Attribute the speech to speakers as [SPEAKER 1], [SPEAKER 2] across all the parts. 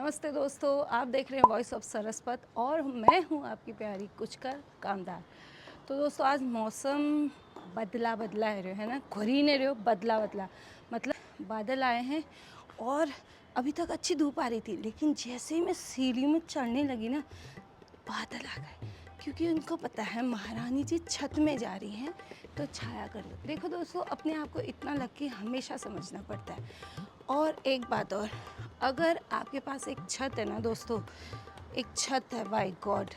[SPEAKER 1] नमस्ते दोस्तों, आप देख रहे हैं वॉइस ऑफ सरस्वत और मैं हूं आपकी प्यारी कुचकर कामदार। तो दोस्तों आज मौसम बदला है ना, घुरी नहीं रहे हो, बदला मतलब बादल आए हैं और अभी तक अच्छी धूप आ रही थी, लेकिन जैसे ही मैं सीढ़ी में चढ़ने लगी ना बादल आ गए, क्योंकि उनको पता है महारानी जी छत में जा रही हैं तो छाया कर लो। देखो दोस्तों, अपने आप को इतना लकी हमेशा समझना पड़ता है। और एक बात और, अगर आपके पास एक छत है ना दोस्तों, एक छत है, बाय गॉड,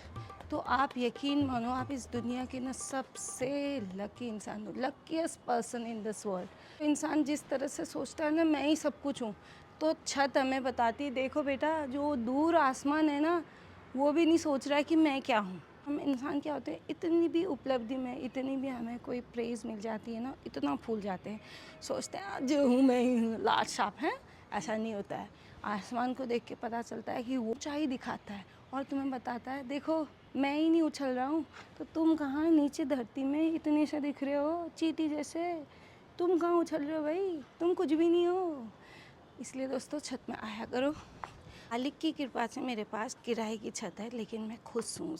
[SPEAKER 1] तो आप यकीन मानो आप इस दुनिया के ना सबसे लकी इंसान हो, luckiest person in this world. इंसान जिस तरह से सोचता है ना मैं ही सब कुछ हूँ, तो छत हमें बताती है देखो बेटा, जो दूर आसमान है ना वो भी नहीं सोच रहा है कि मैं क्या हूँ। हम इंसान क्या होते हैं, इतनी भी उपलब्धि में, इतनी भी हमें कोई प्रेज़ मिल जाती है ना, इतना फूल जाते हैं, सोचते हैं जो हूँ मैं ही हूँ, लाट साफ है। ऐसा नहीं होता है। आसमान को देख के पता चलता है कि वो ऊंचाई दिखाता है और तुम्हें बताता है देखो मैं ही नहीं उछल रहा हूँ, तो तुम कहाँ नीचे धरती में इतने से दिख रहे हो चींटी जैसे, तुम कहाँ उछल रहे हो भाई, तुम कुछ भी नहीं हो। इसलिए दोस्तों छत में आया करो। मालिक की कृपा से मेरे पास किराए की छत है, लेकिन मैं खुश हूँ।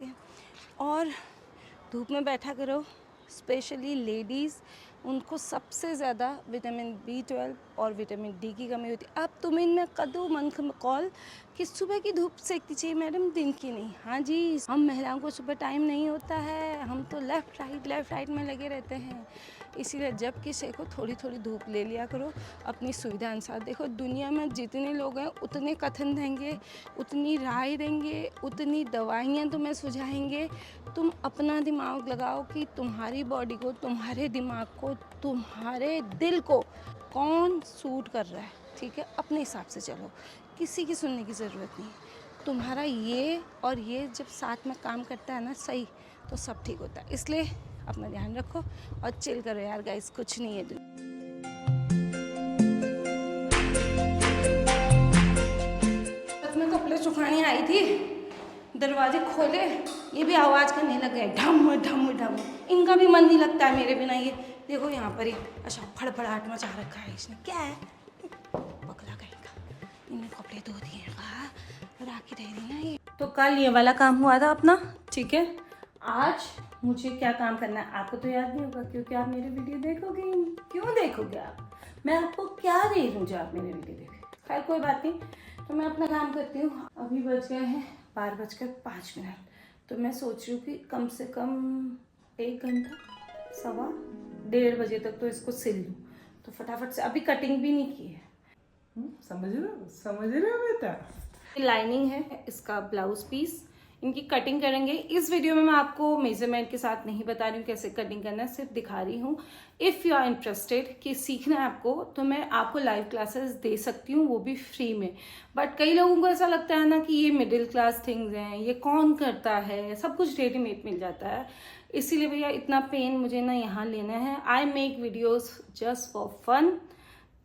[SPEAKER 1] और धूप में बैठा करो, स्पेशली लेडीज़, उनको सबसे ज़्यादा विटामिन B12 और विटामिन D की कमी होती है। अब तुम इनमें कदो मन कॉल कि सुबह की धूप सेकती चाहिए मैडम, दिन की नहीं। हाँ जी, हम महिलाओं को सुबह टाइम नहीं होता है, हम तो लेफ़्ट राइट में लगे रहते हैं। इसीलिए जब किसी को थोड़ी थोड़ी धूप ले लिया करो अपनी सुविधा अनुसार। देखो दुनिया में जितने लोग हैं उतने कथन देंगे, उतनी राय देंगे, उतनी दवाइयाँ तुम्हें सुझाएंगे। तुम अपना दिमाग लगाओ कि तुम्हारी बॉडी को, तुम्हारे दिमाग को, तुम्हारे दिल को कौन सूट कर रहा है। ठीक है, अपने हिसाब से चलो, किसी की सुनने की ज़रूरत नहीं। तुम्हारा ये और ये जब साथ में काम करता है ना सही, तो सब ठीक होता है। इसलिए अपना ध्यान रखो और चिल करो यार गाइस, कुछ नहीं है। मैं कपड़े सुखाने आई थी, दरवाजे खोले, ये भी आवाज़ करने लग गए, ढम ढम ढम। इनका भी मन नहीं लगता है मेरे बिना। ये देखो यहाँ पर ही अच्छा फड़फड़ाहट मचा रखा है इसने, क्या है पकड़ा कहीं का। इन्हें कपड़े धो दिए, कहा राखी रह रही है ये। तो कल ये वाला काम हुआ था अपना, ठीक है। आज मुझे क्या काम करना है आपको तो याद नहीं होगा, क्योंकि आप मेरे वीडियो देखोगे ही नहीं। क्यों देखोगे आप, मैं आपको क्या दे दूँ जो आप मेरे वीडियो देखें। खैर कोई बात नहीं, तो मैं अपना काम करती हूँ। अभी बज गए हैं 12:05। तो मैं सोच रही हूँ कि कम से कम 1 घंटा, सवा 1:30 बजे तक तो इसको सिल लूँ। तो फटाफट से, अभी कटिंग भी नहीं की है।
[SPEAKER 2] समझ रहे हो बेटा।
[SPEAKER 1] लाइनिंग है इसका ब्लाउज पीस, इनकी कटिंग करेंगे। इस वीडियो में मैं आपको मेजरमेंट के साथ नहीं बता रही हूँ कैसे कटिंग करना है, सिर्फ दिखा रही हूँ। इफ़ यू आर इंटरेस्टेड कि सीखना है आपको, तो मैं आपको लाइव क्लासेस दे सकती हूँ, वो भी फ्री में। बट कई लोगों को ऐसा लगता है ना कि ये मिडिल क्लास थिंग्स हैं, ये कौन करता है, सब कुछ रेडीमेड मिल जाता है। इसीलिए भैया इतना पेन मुझे ना यहाँ लेना है। I make videos just for fun,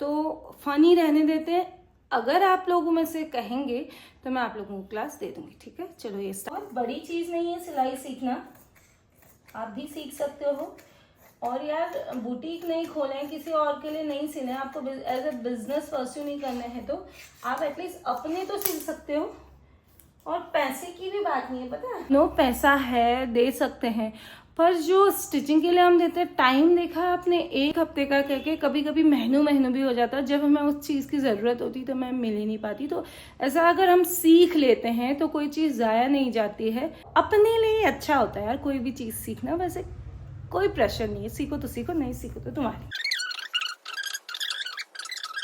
[SPEAKER 1] तो फनी रहने देते हैं। अगर आप लोगों में से कहेंगे तो मैं आप लोगों को क्लास दे दूंगी, ठीक है। चलो, ये बहुत बड़ी चीज़ नहीं है सिलाई सीखना, आप भी सीख सकते हो। और यार बुटीक नहीं खोले हैं, किसी और के लिए नहीं सिले, आपको एज ए बिजनेस परस्यू नहीं करने हैं, तो आप एटलीस्ट अपने तो सीख सकते हो। और पैसे की भी बात नहीं है, पता है, नो पैसा है, दे सकते हैं, पर जो स्टिचिंग के लिए हम देते हैं टाइम, देखा है आपने, 1 हफ्ते का करके कभी कभी महीनों भी हो जाता है। जब हमें उस चीज़ की ज़रूरत होती तो मैं मिल ही नहीं पाती। तो ऐसा अगर हम सीख लेते हैं तो कोई चीज़ ज़ाया नहीं जाती है, अपने लिए अच्छा होता है यार कोई भी चीज़ सीखना। वैसे कोई प्रेशर नहीं है, सीखो तो सीखो, नहीं सीखो तो तुम्हारी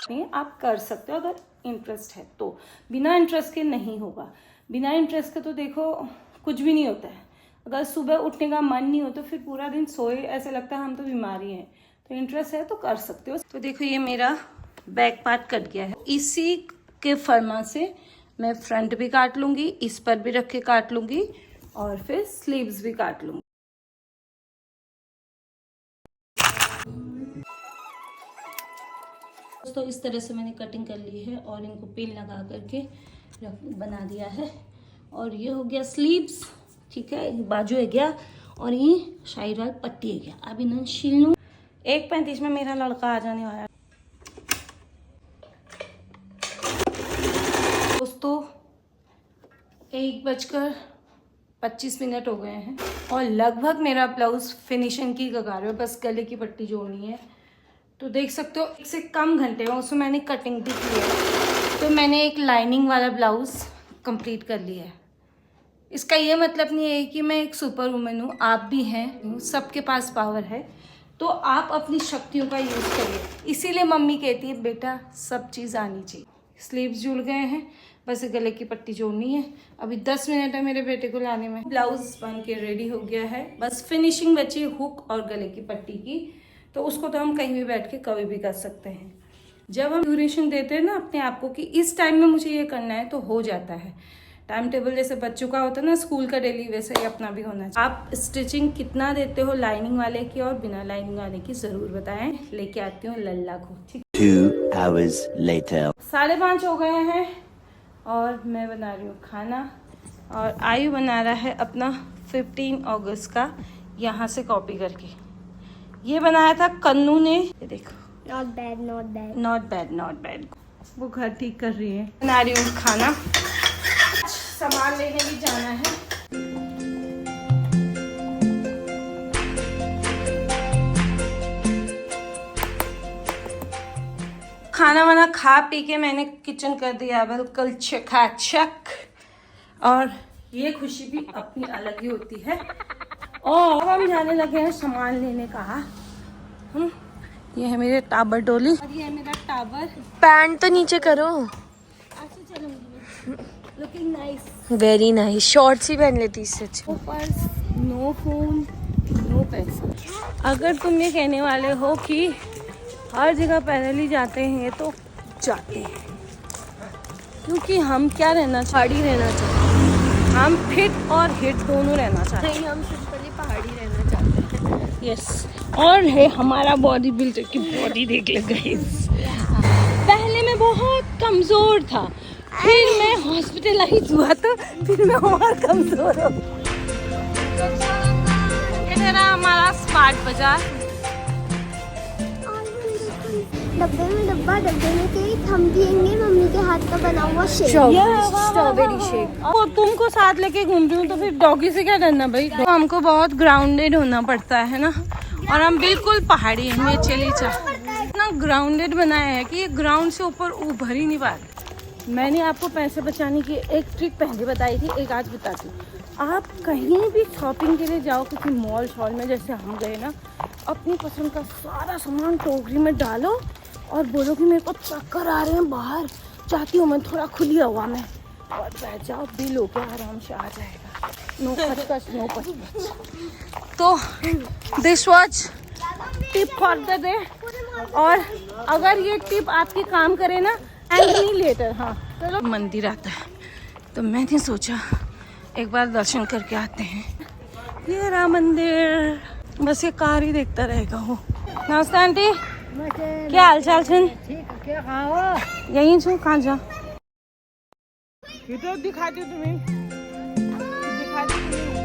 [SPEAKER 1] नहीं, आप कर सकते हो अगर इंटरेस्ट है तो। बिना इंटरेस्ट के नहीं होगा, बिना इंटरेस्ट के तो देखो कुछ भी नहीं होता है। अगर सुबह उठने का मन नहीं हो तो फिर पूरा दिन सोए, ऐसे लगता है हम तो बीमारी हैं। तो इंटरेस्ट है तो कर सकते हो। तो देखो ये मेरा बैक पार्ट कट गया है, इसी के फरमा से मैं फ्रंट भी काट लूँगी, इस पर भी रख के काट लूँगी, और फिर स्लीव्स भी काट लूँगी। दोस्तों इस तरह से मैंने कटिंग कर ली है और इनको पिन लगा करके बना दिया है। और ये हो गया स्लीव्स, ठीक है, बाजू है गया, और ये शाहीवाल पट्टी है गया। अब इन्हें छील लूँ। 1:35 में मेरा लड़का आ जाने वाला है। दोस्तों 1:25 हो गए हैं और लगभग मेरा ब्लाउज़ फिनिशिंग की कगार है, बस गले की पट्टी जोड़नी है। तो देख सकते हो 1 से कम घंटे में उसमें मैंने कटिंग भी की है। तो मैंने एक लाइनिंग वाला ब्लाउज़ कंप्लीट कर लिया है। इसका ये मतलब नहीं है कि मैं एक सुपर वुमन हूँ, आप भी हैं, सबके पास पावर है, तो आप अपनी शक्तियों का यूज़ करिए। इसीलिए मम्मी कहती है बेटा सब चीज़ आनी चाहिए। स्लीव्स जुड़ गए हैं, बस गले की पट्टी जोड़नी है। अभी 10 मिनट है मेरे बेटे को लाने में। ब्लाउज़ बन के रेडी हो गया है, बस फिनिशिंग बची है हुक और गले की पट्टी की। तो उसको तो हम कहीं भी बैठ के कभी भी कर सकते हैं। जब हम ड्यूरेशन देते हैं ना अपने आप को कि इस टाइम में मुझे ये करना है, तो हो जाता है। टाइम टेबल जैसे बच्चों का होता है ना स्कूल का डेली, वैसे ही अपना भी होना चाहिए। आप स्टिचिंग कितना देते हो लाइनिंग वाले की और बिना लाइनिंग वाले की ज़रूर बताएं। लेके आती हूँ लल्ला को, ठीक।
[SPEAKER 3] 2 hours later.
[SPEAKER 1] 5:30 हो गए हैं और मैं बना रही हूँ खाना और आयु बना रहा है अपना 15 अगस्त का यहाँ से कॉपी करके। ये बनाया था कन्नू ने, ये देखो।
[SPEAKER 4] Not bad, not bad.
[SPEAKER 1] Not bad not bad. वो घर ठीक कर रही है। बना रही हूँ खाना, सामान लेने भी जाना है। खाना वाना खा पी के मैंने किचन कर दिया बिल्कुल चकाचक, और ये खुशी भी अपनी अलग ही होती है। और अब हम जाने लगे हैं सामान लेने का। ये है मेरे टाबर डोली और ये है मेरा टाबर।
[SPEAKER 4] पैंट तो नीचे करो।
[SPEAKER 1] ऐसे चलूंगी, looking nice.
[SPEAKER 4] Very nice. Shorts ही पहन लेती इससे अच्छा।
[SPEAKER 1] No purse, no phone, no पैसा। अगर तुम ये कहने वाले हो कि हर जगह पैदल ही जाते हैं, तो जाते हैं, क्योंकि हम क्या रहना
[SPEAKER 4] पहाड़ी रहना चाहते
[SPEAKER 1] हम फिट और हिट दोनों रहना चाहते
[SPEAKER 4] हैं। नहीं, हम सिंपली पहाड़ी रहना चाहते हैं।
[SPEAKER 1] हैं। यस, और है हमारा बॉडी बिल्डर की बॉडी देख ले गाइस। पहले मैं बहुत कमज़ोर था, फिर मैं हॉस्पिटलाइज हुआ, तो फिर मैं और कमज़ोर हो। ये रहा हमारा स्मार्ट बाजार।
[SPEAKER 5] डब्बे में डब्बा, डब्बे में केक, हम पियेंगे मम्मी के हाथ का बना हुआ शेक।
[SPEAKER 4] Strawberry shake.
[SPEAKER 1] वो तुमको साथ लेके घूम रही हूँ, तो फिर डॉगी से क्या करना भाई। तो हमको बहुत ग्राउंडेड होना पड़ता है ना, और हम बिल्कुल पहाड़ी में चली इतना ग्राउंडेड बनाया है कि ये ग्राउंड से ऊपर उभर ही नहीं पा रहे। मैंने आपको पैसे बचाने की एक ट्रिक पहले बताई थी, एक आज बताती हूँ। आप कहीं भी शॉपिंग के लिए जाओ, किसी मॉल शॉल में, जैसे हम गए ना, अपनी पसंद का सारा सामान टोकरी में डालो और बोलो कि मेरे को चक्कर आ रहे हैं, बाहर चाहती हूँ मैं थोड़ा खुली हवा में, और बैठ जाओ, बिल होके आराम से आ जाएगा। नो खचखच, नो पचपच। तो this was tip for the day, और अगर ये टिप आपकी काम करे ना, एंड लेटर, हाँ चलो मंदिर आता है, तो मैंने सोचा एक बार दर्शन करके आते हैं। ये रहा मंदिर, बस ये कार ही देखता रहेगा वो। नमस्ते आंटी, क्या हाल चाल छन? यहीं छो, कहाँ जा?
[SPEAKER 2] दिखा दो तुम्हें, दिखा दो तुम्हें।